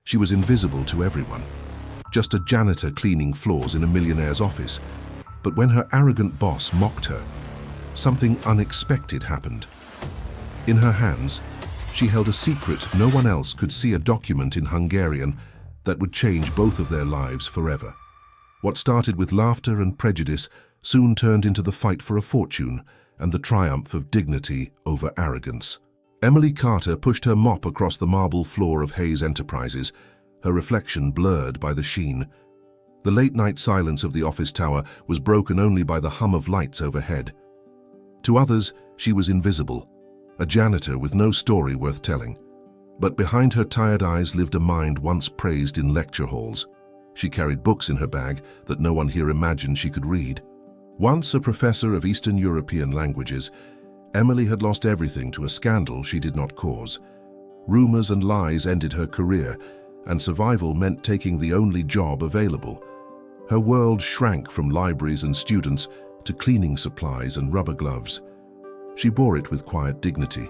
She was invisible to everyone, just a janitor cleaning floors in a millionaire's office. But when her arrogant boss mocked her, something unexpected happened. In her hands, she held a secret no one else could see, a document in Hungarian that would change both of their lives forever. What started with laughter and prejudice soon turned into the fight for a fortune and the triumph of dignity over arrogance. Emily Carter pushed her mop across the marble floor of Hayes Enterprises, her reflection blurred by the sheen. The late-night silence of the office tower was broken only by the hum of lights overhead. To others, she was invisible, a janitor with no story worth telling. But behind her tired eyes lived a mind once praised in lecture halls. She carried books in her bag that no one here imagined she could read. Once a professor of Eastern European languages, Emily had lost everything to a scandal she did not cause. Rumors and lies ended her career, and survival meant taking the only job available. Her world shrank from libraries and students to cleaning supplies and rubber gloves. She bore it with quiet dignity,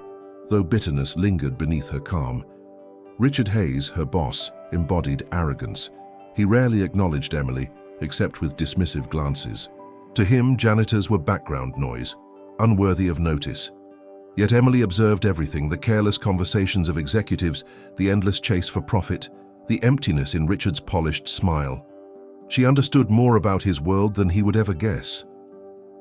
though bitterness lingered beneath her calm. Richard Hayes, her boss, embodied arrogance. He rarely acknowledged Emily, except with dismissive glances. To him, janitors were background noise, unworthy of notice. Yet Emily observed everything: the careless conversations of executives, the endless chase for profit, the emptiness in Richard's polished smile. She understood more about his world than he would ever guess.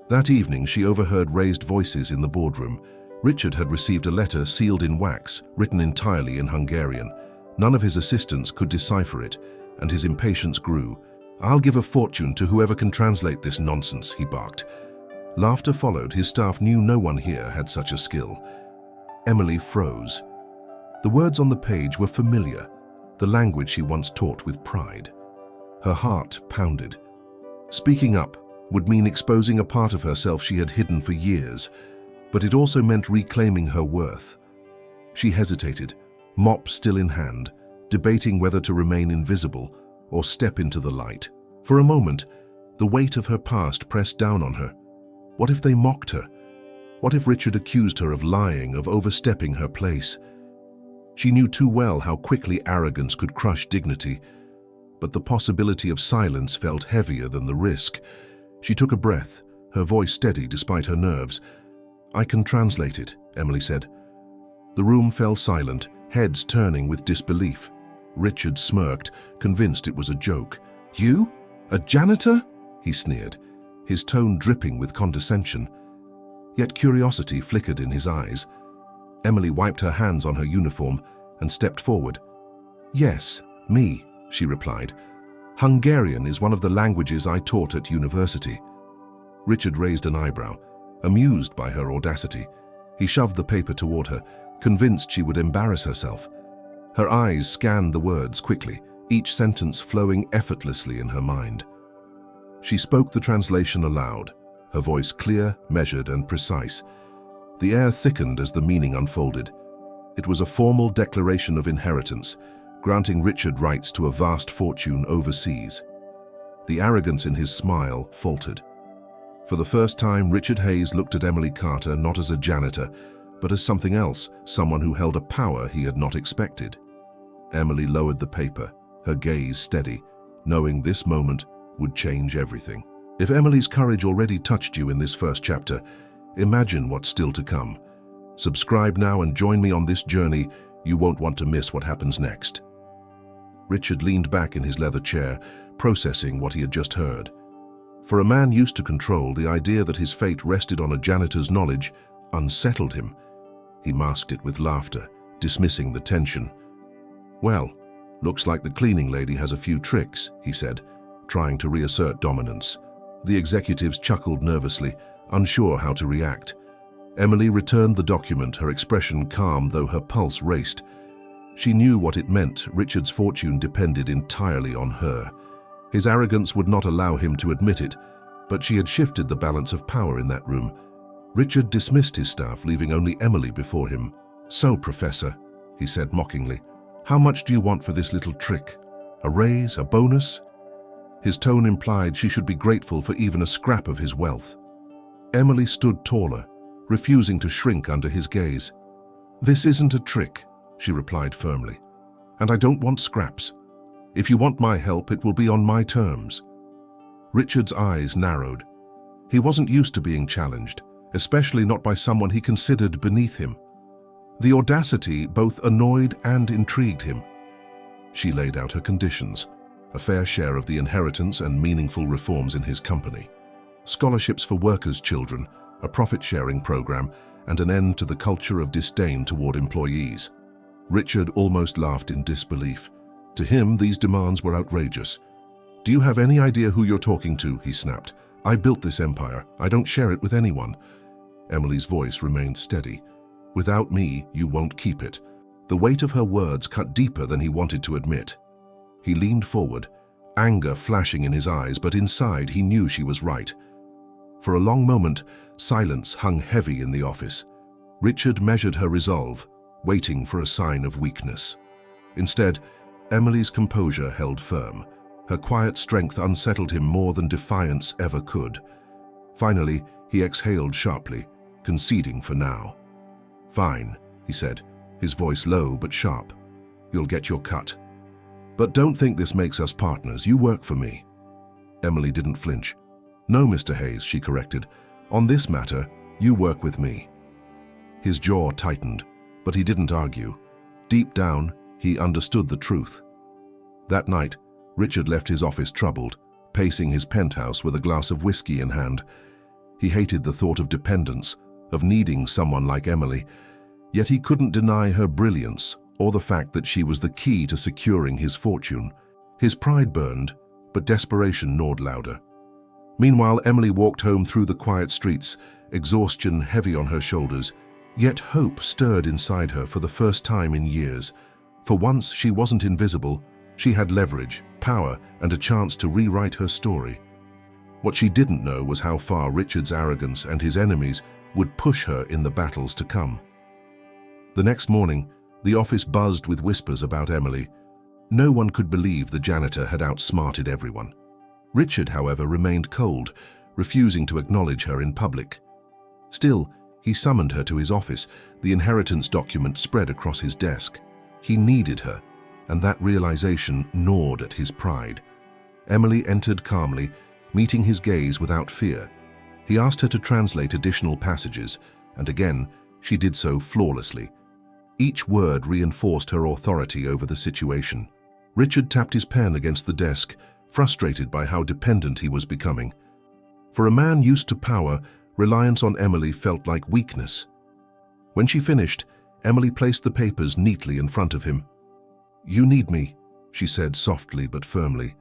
That evening, she overheard raised voices in the boardroom. Richard had received a letter sealed in wax, written entirely in Hungarian. None of his assistants could decipher it, and his impatience grew. "I'll give a fortune to whoever can translate this nonsense," he barked. Laughter followed. His staff knew no one here had such a skill. Emily froze. The words on the page were familiar, the language she once taught with pride. Her heart pounded. Speaking up would mean exposing a part of herself she had hidden for years, but it also meant reclaiming her worth. She hesitated, mop still in hand, debating whether to remain invisible or step into the light. For a moment, the weight of her past pressed down on her. What if they mocked her? What if Richard accused her of lying, of overstepping her place? She knew too well how quickly arrogance could crush dignity, but the possibility of silence felt heavier than the risk. She took a breath, her voice steady despite her nerves. "I can translate it," Emily said. The room fell silent, heads turning with disbelief. Richard smirked, convinced it was a joke. "You? A janitor?" he sneered, his tone dripping with condescension. Yet curiosity flickered in his eyes. Emily wiped her hands on her uniform and stepped forward. "Yes, me," she replied. "Hungarian is one of the languages I taught at university." Richard raised an eyebrow, amused by her audacity. He shoved the paper toward her, convinced she would embarrass herself. Her eyes scanned the words quickly, each sentence flowing effortlessly in her mind. She spoke the translation aloud, her voice clear, measured, and precise. The air thickened as the meaning unfolded. It was a formal declaration of inheritance, granting Richard rights to a vast fortune overseas. The arrogance in his smile faltered. For the first time, Richard Hayes looked at Emily Carter not as a janitor, but as something else, someone who held a power he had not expected. Emily lowered the paper, her gaze steady, knowing this moment would change everything. If Emily's courage already touched you in this first chapter, imagine what's still to come. Subscribe now and join me on this journey. You won't want to miss what happens next. Richard leaned back in his leather chair, processing what he had just heard. For a man used to control, the idea that his fate rested on a janitor's knowledge unsettled him. He masked it with laughter, dismissing the tension. "Well, looks like the cleaning lady has a few tricks," he said, trying to reassert dominance. The executives chuckled nervously, unsure how to react. Emily returned the document, her expression calm though her pulse raced. She knew what it meant. Richard's fortune depended entirely on her. His arrogance would not allow him to admit it, but she had shifted the balance of power in that room. Richard dismissed his staff, leaving only Emily before him. "So, Professor," he said mockingly, "how much do you want for this little trick? A raise, a bonus?" His tone implied she should be grateful for even a scrap of his wealth. Emily stood taller, refusing to shrink under his gaze. "This isn't a trick," she replied firmly. and I don't want scraps. If you want my help, it will be on my terms." Richard's eyes narrowed. He wasn't used to being challenged, especially not by someone he considered beneath him. The audacity both annoyed and intrigued him. She laid out her conditions: a fair share of the inheritance and meaningful reforms in his company, scholarships for workers' children, a profit-sharing program, and an end to the culture of disdain toward employees. Richard almost laughed in disbelief. To him, these demands were outrageous. "Do you have any idea who you're talking to?" he snapped. "I built this empire. I don't share it with anyone." Emily's voice remained steady. "Without me, you won't keep it." The weight of her words cut deeper than he wanted to admit. He leaned forward, anger flashing in his eyes, but inside he knew she was right. For a long moment, silence hung heavy in the office. Richard measured her resolve, waiting for a sign of weakness. Instead, Emily's composure held firm. Her quiet strength unsettled him more than defiance ever could. Finally, he exhaled sharply, conceding for now. "Fine," he said, his voice low but sharp. "You'll get your cut. But don't think this makes us partners. You work for me." Emily didn't flinch. "No, Mr. Hayes," she corrected. "On this matter, you work with me." His jaw tightened, but he didn't argue. Deep down, he understood the truth. That night, Richard left his office troubled, pacing his penthouse with a glass of whiskey in hand. He hated the thought of dependence, of needing someone like Emily, yet he couldn't deny her brilliance or the fact that she was the key to securing his fortune. His pride burned, but desperation gnawed louder. Meanwhile, Emily walked home through the quiet streets, exhaustion heavy on her shoulders, yet hope stirred inside her for the first time in years. For once, she wasn't invisible. She had leverage, power, and a chance to rewrite her story. What she didn't know was how far Richard's arrogance and his enemies would push her in the battles to come. The next morning, the office buzzed with whispers about Emily. No one could believe the janitor had outsmarted everyone. Richard, however, remained cold, refusing to acknowledge her in public. Still, he summoned her to his office, the inheritance document spread across his desk. He needed her, and that realization gnawed at his pride. Emily entered calmly, meeting his gaze without fear. He asked her to translate additional passages, and again, she did so flawlessly. Each word reinforced her authority over the situation. Richard tapped his pen against the desk, frustrated by how dependent he was becoming. For a man used to power, reliance on Emily felt like weakness. When she finished, Emily placed the papers neatly in front of him. "You need me," she said softly but firmly.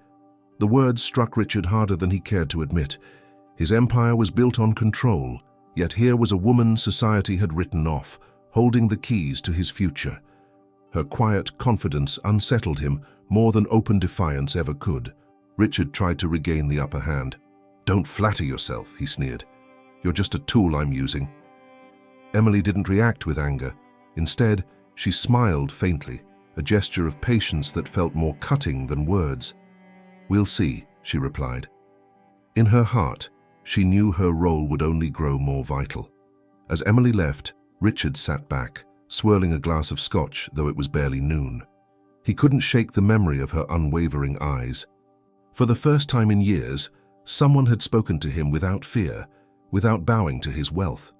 The words struck Richard harder than he cared to admit. His empire was built on control, yet here was a woman society had written off, holding the keys to his future. Her quiet confidence unsettled him more than open defiance ever could. Richard tried to regain the upper hand. "Don't flatter yourself," he sneered. "You're just a tool I'm using." Emily didn't react with anger. Instead, she smiled faintly, a gesture of patience that felt more cutting than words. "We'll see," she replied. In her heart, she knew her role would only grow more vital. As Emily left, Richard sat back, swirling a glass of scotch, though it was barely noon. He couldn't shake the memory of her unwavering eyes. For the first time in years, someone had spoken to him without fear, without bowing to his wealth.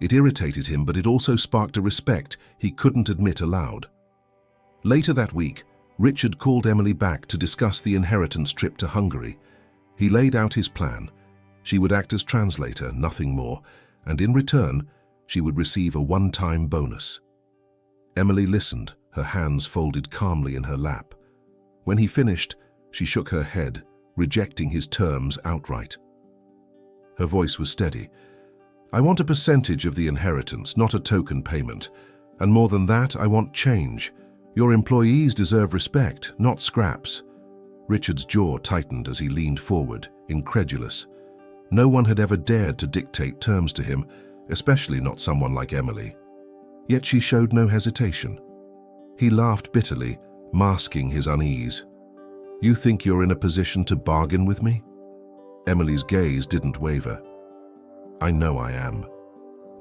It irritated him, but it also sparked a respect he couldn't admit aloud. Later that week, Richard called Emily back to discuss the inheritance trip to Hungary. He laid out his plan. She would act as translator, nothing more, and in return, she would receive a one-time bonus. Emily listened, her hands folded calmly in her lap. When he finished, she shook her head, rejecting his terms outright. Her voice was steady. "I want a percentage of the inheritance, not a token payment. And more than that, I want change. Your employees deserve respect, not scraps." Richard's jaw tightened as he leaned forward, incredulous. No one had ever dared to dictate terms to him, especially not someone like Emily. Yet she showed no hesitation. He laughed bitterly, masking his unease. "You think you're in a position to bargain with me?" Emily's gaze didn't waver. "I know I am.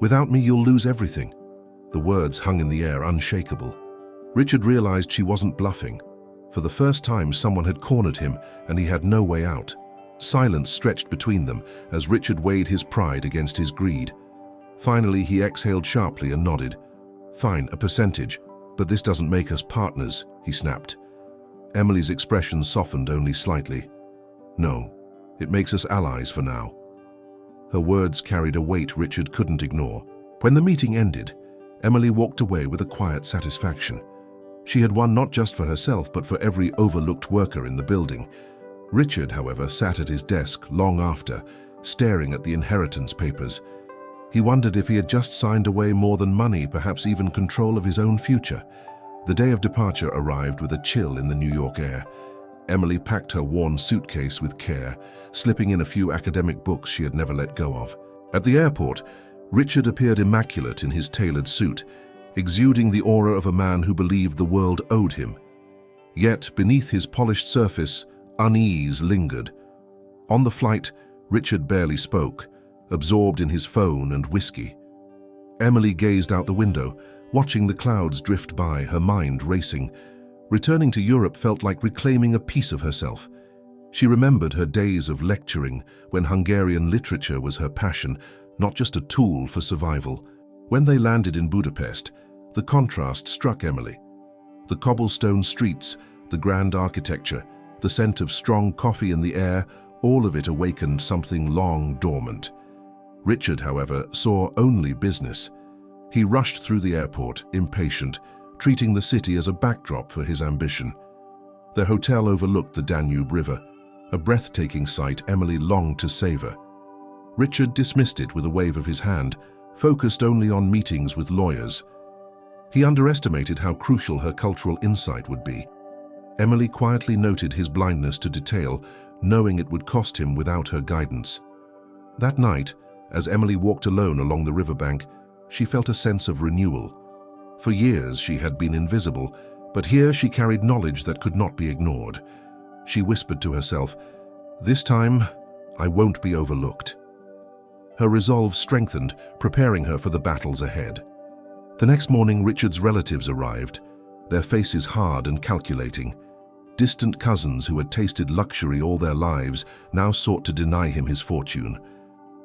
Without me, you'll lose everything." The words hung in the air, unshakable. Richard realized she wasn't bluffing. For the first time, someone had cornered him, and he had no way out. Silence stretched between them as Richard weighed his pride against his greed. Finally, he exhaled sharply and nodded. "Fine, a percentage, but this doesn't make us partners," he snapped. Emily's expression softened only slightly. "No, it makes us allies for now." Her words carried a weight Richard couldn't ignore. When the meeting ended, Emily walked away with a quiet satisfaction. She had won not just for herself, but for every overlooked worker in the building. Richard, however, sat at his desk long after, staring at the inheritance papers. He wondered if he had just signed away more than money, perhaps even control of his own future. The day of departure arrived with a chill in the New York air. Emily packed her worn suitcase with care, slipping in a few academic books she had never let go of. At the airport, Richard appeared immaculate in his tailored suit, exuding the aura of a man who believed the world owed him. Yet, beneath his polished surface, unease lingered. On the flight, Richard barely spoke, absorbed in his phone and whiskey. Emily gazed out the window, watching the clouds drift by, her mind racing. Returning to Europe felt like reclaiming a piece of herself. She remembered her days of lecturing, when Hungarian literature was her passion, not just a tool for survival. When they landed in Budapest, the contrast struck Emily. The cobblestone streets, the grand architecture, the scent of strong coffee in the air, all of it awakened something long dormant. Richard, however, saw only business. He rushed through the airport, impatient, treating the city as a backdrop for his ambition. Their hotel overlooked the Danube River, a breathtaking sight Emily longed to savor. Richard dismissed it with a wave of his hand, focused only on meetings with lawyers. He underestimated how crucial her cultural insight would be. Emily quietly noted his blindness to detail, knowing it would cost him without her guidance. That night, as Emily walked alone along the riverbank, she felt a sense of renewal. For years she had been invisible, but here she carried knowledge that could not be ignored. She whispered to herself, "This time, I won't be overlooked." Her resolve strengthened, preparing her for the battles ahead. The next morning, Richard's relatives arrived, their faces hard and calculating. Distant cousins who had tasted luxury all their lives now sought to deny him his fortune.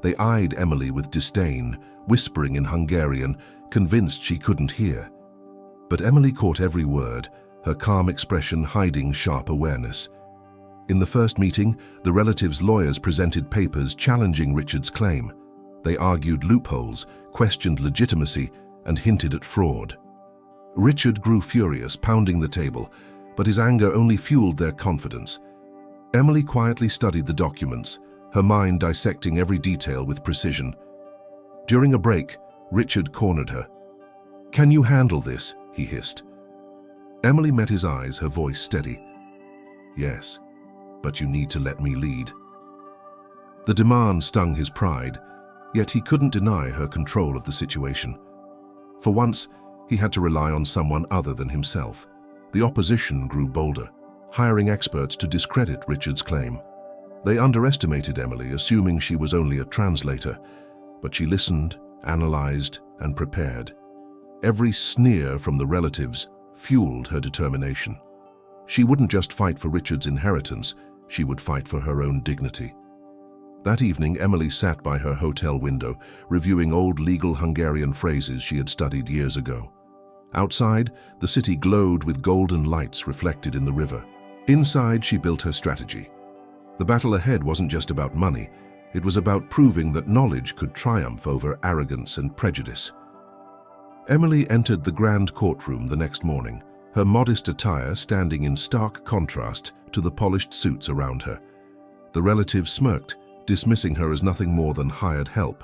They eyed Emily with disdain, whispering in Hungarian, convinced she couldn't hear. But Emily caught every word, her calm expression hiding sharp awareness. In the first meeting, the relatives' lawyers presented papers challenging Richard's claim. They argued loopholes, questioned legitimacy, and hinted at fraud. Richard grew furious, pounding the table, but his anger only fueled their confidence. Emily quietly studied the documents, her mind dissecting every detail with precision. During a break, Richard cornered her. "Can you handle this?" he hissed. Emily met his eyes, her voice steady. "Yes, but you need to let me lead." The demand stung his pride, yet he couldn't deny her control of the situation. For once, he had to rely on someone other than himself. The opposition grew bolder, hiring experts to discredit Richard's claim. They underestimated Emily, assuming she was only a translator, but she listened, analyzed, and prepared. Every sneer from the relatives fueled her determination. She wouldn't just fight for Richard's inheritance, she would fight for her own dignity. That evening, Emily sat by her hotel window, reviewing old legal Hungarian phrases she had studied years ago. Outside, the city glowed with golden lights reflected in the river. Inside, she built her strategy. The battle ahead wasn't just about money, it was about proving that knowledge could triumph over arrogance and prejudice. Emily entered the grand courtroom the next morning, her modest attire standing in stark contrast to the polished suits around her. The relatives smirked, dismissing her as nothing more than hired help.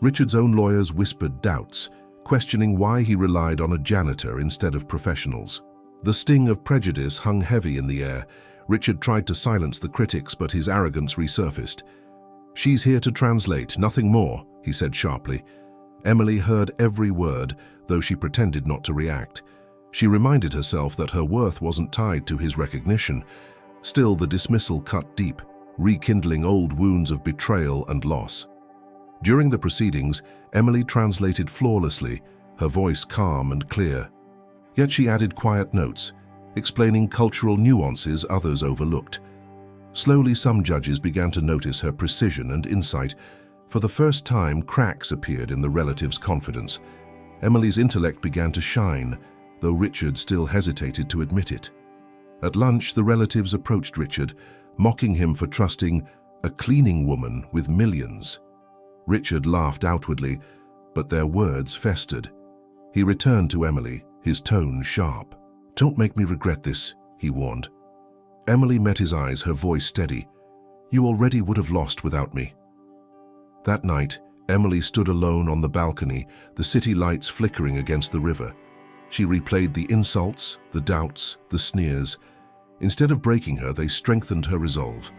Richard's own lawyers whispered doubts, questioning why he relied on a janitor instead of professionals. The sting of prejudice hung heavy in the air. Richard tried to silence the critics, but his arrogance resurfaced. "She's here to translate, nothing more," he said sharply. Emily heard every word, though she pretended not to react. She reminded herself that her worth wasn't tied to his recognition. Still, the dismissal cut deep, rekindling old wounds of betrayal and loss. During the proceedings, Emily translated flawlessly, her voice calm and clear. Yet she added quiet notes, explaining cultural nuances others overlooked. Slowly, some judges began to notice her precision and insight. For the first time, cracks appeared in the relatives' confidence. Emily's intellect began to shine, though Richard still hesitated to admit it. At lunch, the relatives approached Richard, mocking him for trusting a cleaning woman with millions. Richard laughed outwardly, but their words festered. He returned to Emily, his tone sharp. "Don't make me regret this," he warned. Emily met his eyes, her voice steady. "You already would have lost without me." That night, Emily stood alone on the balcony, the city lights flickering against the river. She replayed the insults, the doubts, the sneers. Instead of breaking her, they strengthened her resolve.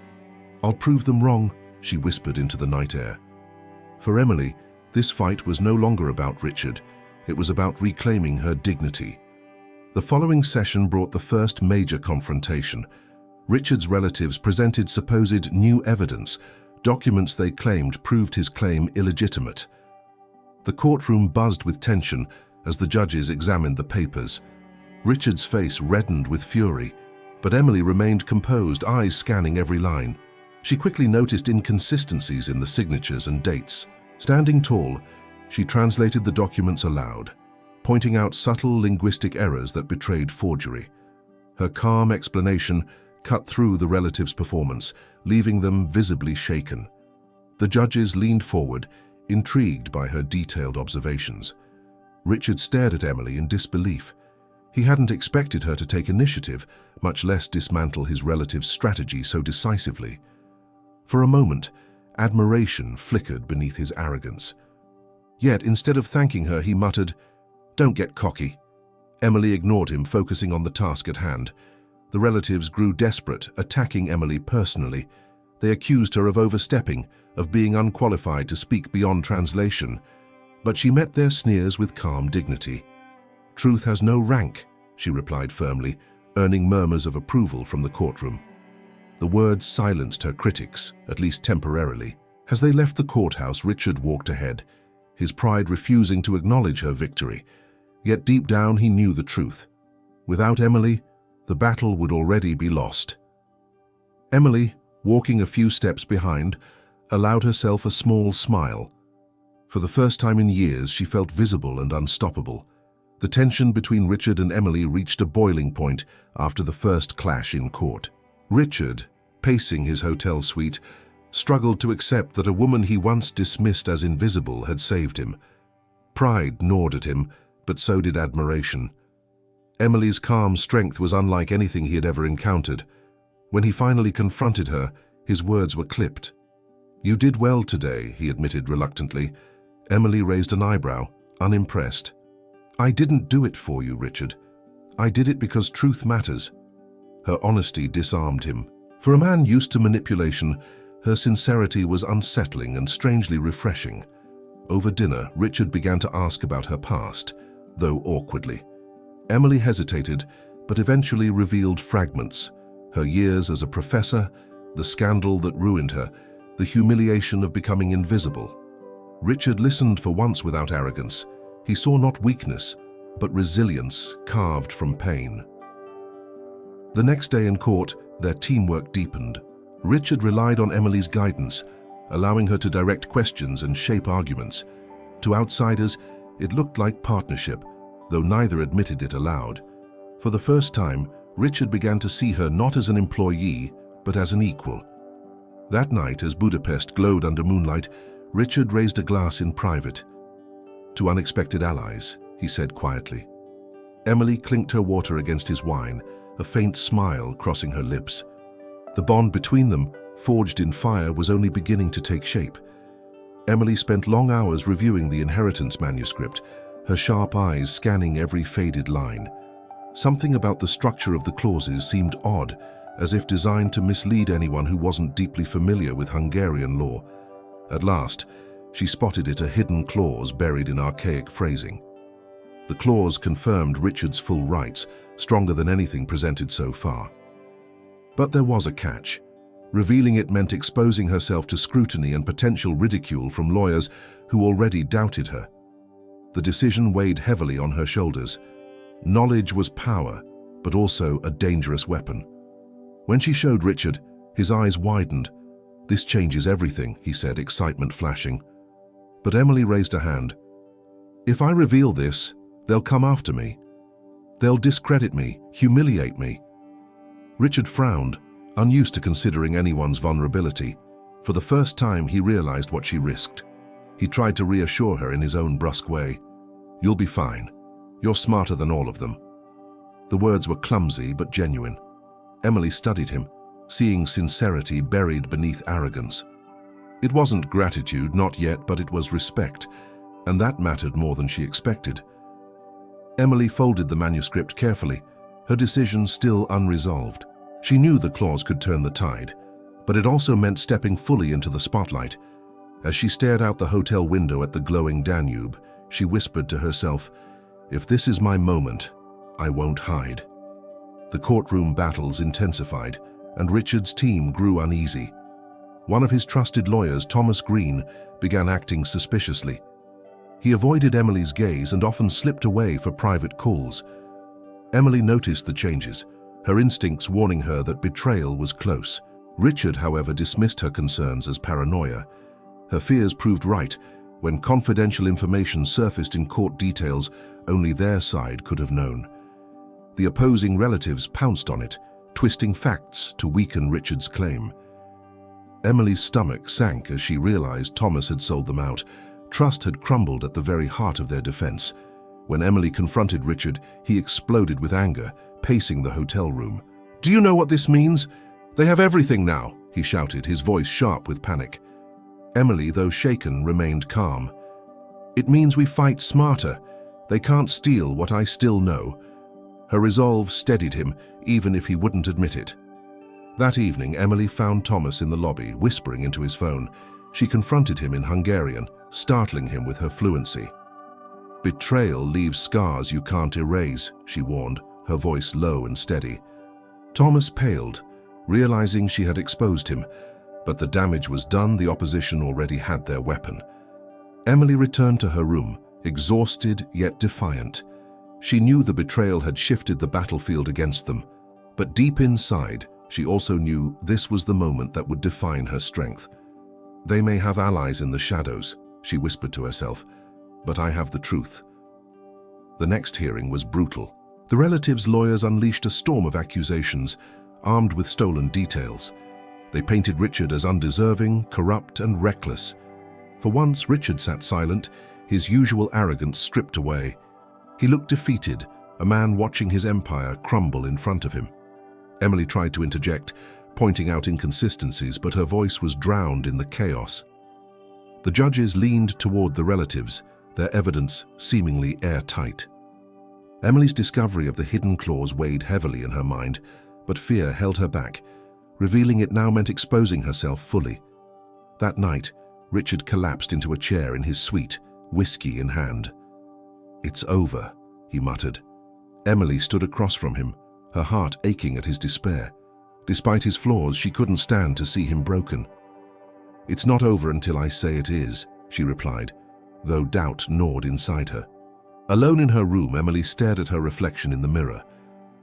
"I'll prove them wrong," she whispered into the night air. For Emily, this fight was no longer about Richard. It was about reclaiming her dignity. The following session brought the first major confrontation. Richard's relatives presented supposed new evidence. Documents they claimed proved his claim illegitimate. The courtroom buzzed with tension as the judges examined the papers. Richard's face reddened with fury, but Emily remained composed, eyes scanning every line. She quickly noticed inconsistencies in the signatures and dates. Standing tall, she translated the documents aloud, pointing out subtle linguistic errors that betrayed forgery. Her calm explanation cut through the relatives' performance, leaving them visibly shaken. The judges leaned forward, intrigued by her detailed observations. Richard stared at Emily in disbelief. He hadn't expected her to take initiative, much less dismantle his relative's strategy so decisively. For a moment, admiration flickered beneath his arrogance. Yet, instead of thanking her, he muttered, "Don't get cocky." Emily ignored him, focusing on the task at hand. The relatives grew desperate, attacking Emily personally. They accused her of overstepping, of being unqualified to speak beyond translation. But she met their sneers with calm dignity. "Truth has no rank," she replied firmly, earning murmurs of approval from the courtroom. The words silenced her critics, at least temporarily. As they left the courthouse, Richard walked ahead, his pride refusing to acknowledge her victory. Yet deep down he knew the truth. Without Emily, the battle would already be lost. Emily, walking a few steps behind, allowed herself a small smile. For the first time in years, she felt visible and unstoppable. The tension between Richard and Emily reached a boiling point after the first clash in court. Richard, pacing his hotel suite, struggled to accept that a woman he once dismissed as invisible had saved him. Pride gnawed at him, but so did admiration. Emily's calm strength was unlike anything he had ever encountered. When he finally confronted her, his words were clipped. "You did well today," he admitted reluctantly. Emily raised an eyebrow, unimpressed. "I didn't do it for you, Richard. I did it because truth matters." Her honesty disarmed him. For a man used to manipulation, her sincerity was unsettling and strangely refreshing. Over dinner, Richard began to ask about her past, though awkwardly. Emily hesitated, but eventually revealed fragments: her years as a professor, the scandal that ruined her, the humiliation of becoming invisible. Richard listened for once without arrogance. He saw not weakness, but resilience carved from pain. The next day in court, their teamwork deepened. Richard relied on Emily's guidance, allowing her to direct questions and shape arguments. To outsiders, it looked like partnership, though neither admitted it aloud. For the first time, Richard began to see her not as an employee, but as an equal. That night, as Budapest glowed under moonlight, Richard raised a glass in private. "To unexpected allies," he said quietly. Emily clinked her water against his wine, a faint smile crossing her lips. The bond between them, forged in fire, was only beginning to take shape. Emily spent long hours reviewing the inheritance manuscript, her sharp eyes scanning every faded line. Something about the structure of the clauses seemed odd, as if designed to mislead anyone who wasn't deeply familiar with Hungarian law. At last, she spotted a hidden clause buried in archaic phrasing. The clause confirmed Richard's full rights, stronger than anything presented so far. But there was a catch. Revealing it meant exposing herself to scrutiny and potential ridicule from lawyers who already doubted her. The decision weighed heavily on her shoulders. Knowledge was power, but also a dangerous weapon. When she showed Richard, his eyes widened. "This changes everything," he said, excitement flashing. But Emily raised a hand. "If I reveal this, they'll come after me. They'll discredit me, humiliate me." Richard frowned, unused to considering anyone's vulnerability. For the first time, he realized what she risked. He tried to reassure her in his own brusque way. "You'll be fine. You're smarter than all of them." The words were clumsy but genuine. Emily studied him, seeing sincerity buried beneath arrogance. It wasn't gratitude, not yet, but it was respect, and that mattered more than she expected. Emily folded the manuscript carefully, her decision still unresolved. She knew the clause could turn the tide, but it also meant stepping fully into the spotlight. As she stared out the hotel window at the glowing Danube, she whispered to herself, "If this is my moment, I won't hide." The courtroom battles intensified, and Richard's team grew uneasy. One of his trusted lawyers, Thomas Green, began acting suspiciously. He avoided Emily's gaze and often slipped away for private calls. Emily noticed the changes, her instincts warning her that betrayal was close. Richard, however, dismissed her concerns as paranoia. Her fears proved right. When confidential information surfaced in court details only their side could have known. The opposing relatives pounced on it, twisting facts to weaken Richard's claim. Emily's stomach sank as she realized Thomas had sold them out. Trust had crumbled at the very heart of their defense. When Emily confronted Richard, he exploded with anger, pacing the hotel room. "Do you know what this means? They have everything now," he shouted, his voice sharp with panic. Emily, though shaken, remained calm. "It means we fight smarter. They can't steal what I still know." Her resolve steadied him, even if he wouldn't admit it. That evening, Emily found Thomas in the lobby, whispering into his phone. She confronted him in Hungarian, startling him with her fluency. "Betrayal leaves scars you can't erase," she warned, her voice low and steady. Thomas paled, realizing she had exposed him, but the damage was done. The opposition already had their weapon. Emily returned to her room, exhausted yet defiant. She knew the betrayal had shifted the battlefield against them, but deep inside, she also knew this was the moment that would define her strength. "They may have allies in the shadows," she whispered to herself, "but I have the truth." The next hearing was brutal. The relatives' lawyers unleashed a storm of accusations, armed with stolen details. They painted Richard as undeserving, corrupt, and reckless. For once, Richard sat silent, his usual arrogance stripped away. He looked defeated, a man watching his empire crumble in front of him. Emily tried to interject, pointing out inconsistencies, but her voice was drowned in the chaos. The judges leaned toward the relatives, their evidence seemingly airtight. Emily's discovery of the hidden clause weighed heavily in her mind, but fear held her back. Revealing it now meant exposing herself fully. That night, Richard collapsed into a chair in his suite, whiskey in hand. "It's over," he muttered. Emily stood across from him, her heart aching at his despair. Despite his flaws, she couldn't stand to see him broken. "It's not over until I say it is," she replied, though doubt gnawed inside her. Alone in her room, Emily stared at her reflection in the mirror.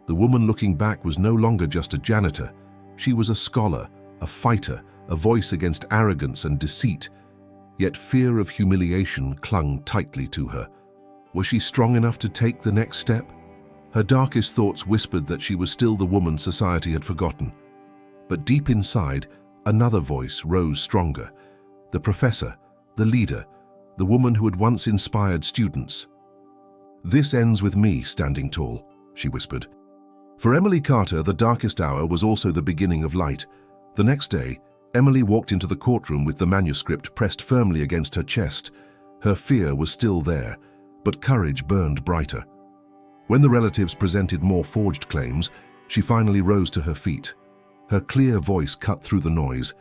The woman looking back was no longer just a janitor. She was a scholar, a fighter, a voice against arrogance and deceit. Yet fear of humiliation clung tightly to her. Was she strong enough to take the next step? Her darkest thoughts whispered that she was still the woman society had forgotten. But deep inside, another voice rose stronger. The professor, the leader, the woman who had once inspired students. "This ends with me standing tall," she whispered. For Emily Carter, the darkest hour was also the beginning of light. The next day, Emily walked into the courtroom with the manuscript pressed firmly against her chest. Her fear was still there, but courage burned brighter. When the relatives presented more forged claims, she finally rose to her feet. Her clear voice cut through the noise.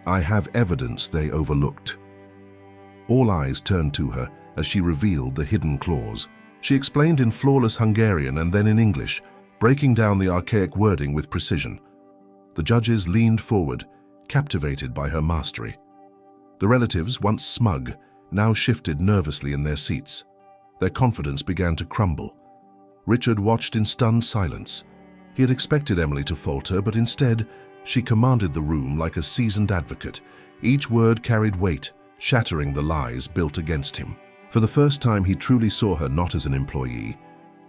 "I have evidence they overlooked." All eyes turned to her as she revealed the hidden clause. She explained in flawless Hungarian and then in English, breaking down the archaic wording with precision. The judges leaned forward, captivated by her mastery. The relatives, once smug, now shifted nervously in their seats. Their confidence began to crumble. Richard watched in stunned silence. He had expected Emily to falter, but instead, she commanded the room like a seasoned advocate. Each word carried weight, shattering the lies built against him. For the first time, he truly saw her not as an employee,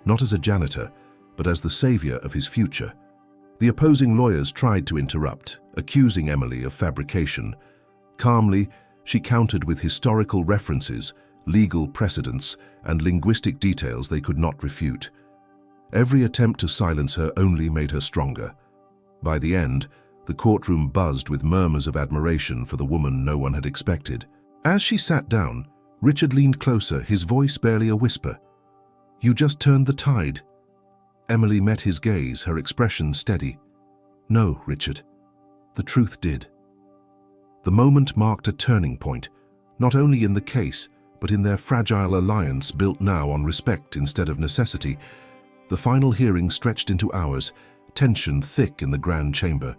not as a janitor, but as the savior of his future. The opposing lawyers tried to interrupt, accusing Emily of fabrication. Calmly, she countered with historical references, legal precedents, and linguistic details they could not refute. Every attempt to silence her only made her stronger. By the end, the courtroom buzzed with murmurs of admiration for the woman no one had expected. As she sat down, Richard leaned closer, his voice barely a whisper. "You just turned the tide." Emily met his gaze, her expression steady. "No, Richard. The truth did." The moment marked a turning point, not only in the case, but in their fragile alliance built now on respect instead of necessity. The final hearing stretched into hours, tension thick in the grand chamber.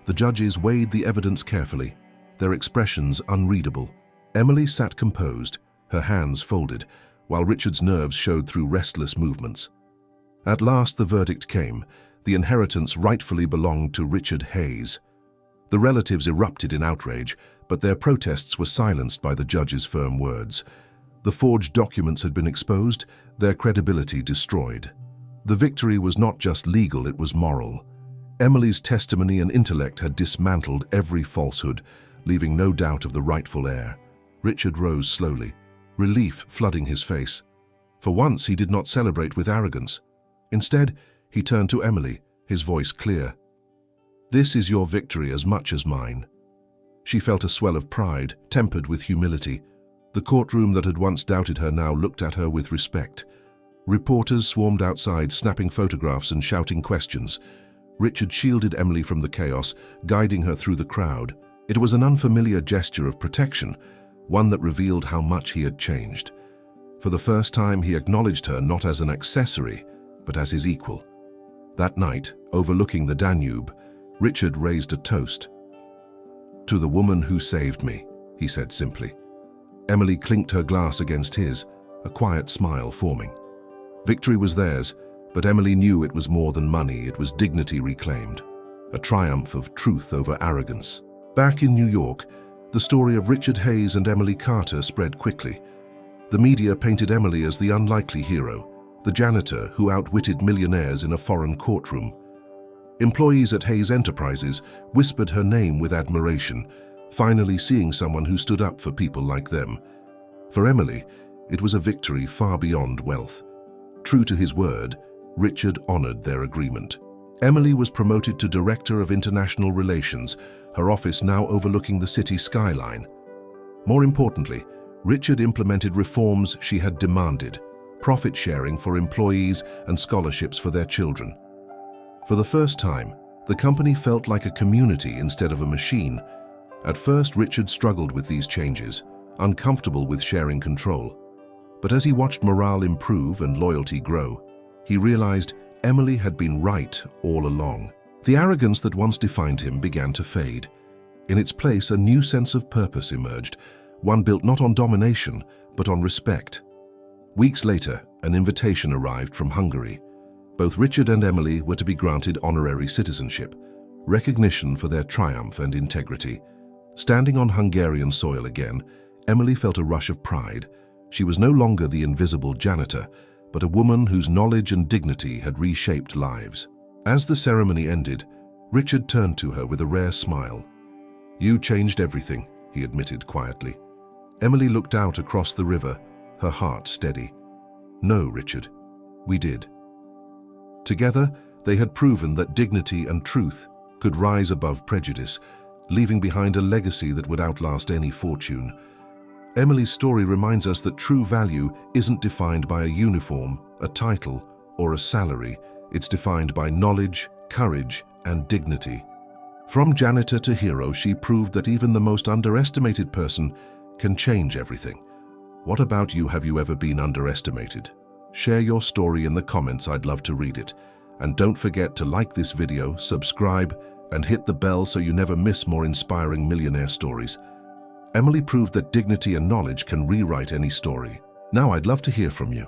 The judges weighed the evidence carefully, their expressions unreadable. Emily sat composed, her hands folded, while Richard's nerves showed through restless movements. At last the verdict came. The inheritance rightfully belonged to Richard Hayes. The relatives erupted in outrage, but their protests were silenced by the judge's firm words. The forged documents had been exposed, their credibility destroyed. The victory was not just legal, it was moral. Emily's testimony and intellect had dismantled every falsehood, leaving no doubt of the rightful heir. Richard rose slowly, relief flooding his face. For once, he did not celebrate with arrogance. Instead, he turned to Emily, his voice clear. "This is your victory as much as mine." She felt a swell of pride, tempered with humility. The courtroom that had once doubted her now looked at her with respect. Reporters swarmed outside, snapping photographs and shouting questions. Richard shielded Emily from the chaos, guiding her through the crowd. It was an unfamiliar gesture of protection, one that revealed how much he had changed. For the first time, he acknowledged her not as an accessory, but as his equal. That night, overlooking the Danube, Richard raised a toast. "To the woman who saved me," he said simply. Emily clinked her glass against his, a quiet smile forming. Victory was theirs, but Emily knew it was more than money, it was dignity reclaimed. A triumph of truth over arrogance. Back in New York, the story of Richard Hayes and Emily Carter spread quickly. The media painted Emily as the unlikely hero, the janitor who outwitted millionaires in a foreign courtroom. Employees at Hayes Enterprises whispered her name with admiration, finally seeing someone who stood up for people like them. For Emily, it was a victory far beyond wealth. True to his word, Richard honored their agreement. Emily was promoted to Director of International Relations, her office now overlooking the city skyline. More importantly, Richard implemented reforms she had demanded, profit sharing for employees and scholarships for their children. For the first time, the company felt like a community instead of a machine. At first, Richard struggled with these changes, uncomfortable with sharing control. But as he watched morale improve and loyalty grow, he realized Emily had been right all along. The arrogance that once defined him began to fade. In its place, a new sense of purpose emerged, one built not on domination, but on respect. Weeks later, an invitation arrived from Hungary. Both Richard and Emily were to be granted honorary citizenship, recognition for their triumph and integrity. Standing on Hungarian soil again, Emily felt a rush of pride. She was no longer the invisible janitor, but a woman whose knowledge and dignity had reshaped lives. As the ceremony ended, Richard turned to her with a rare smile. "You changed everything," he admitted quietly. Emily looked out across the river, her heart steady. "No, Richard, we did." Together, they had proven that dignity and truth could rise above prejudice, leaving behind a legacy that would outlast any fortune. Emily's story reminds us that true value isn't defined by a uniform, a title, or a salary. It's defined by knowledge, courage, and dignity. From janitor to hero, she proved that even the most underestimated person can change everything. What about you? Have you ever been underestimated? Share your story in the comments, I'd love to read it. And don't forget to like this video, subscribe, and hit the bell so you never miss more inspiring millionaire stories. Emily proved that dignity and knowledge can rewrite any story. Now I'd love to hear from you.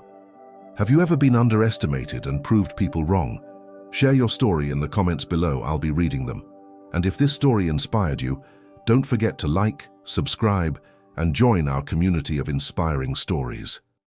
Have you ever been underestimated and proved people wrong? Share your story in the comments below, I'll be reading them. And if this story inspired you, don't forget to like, subscribe, and join our community of inspiring stories.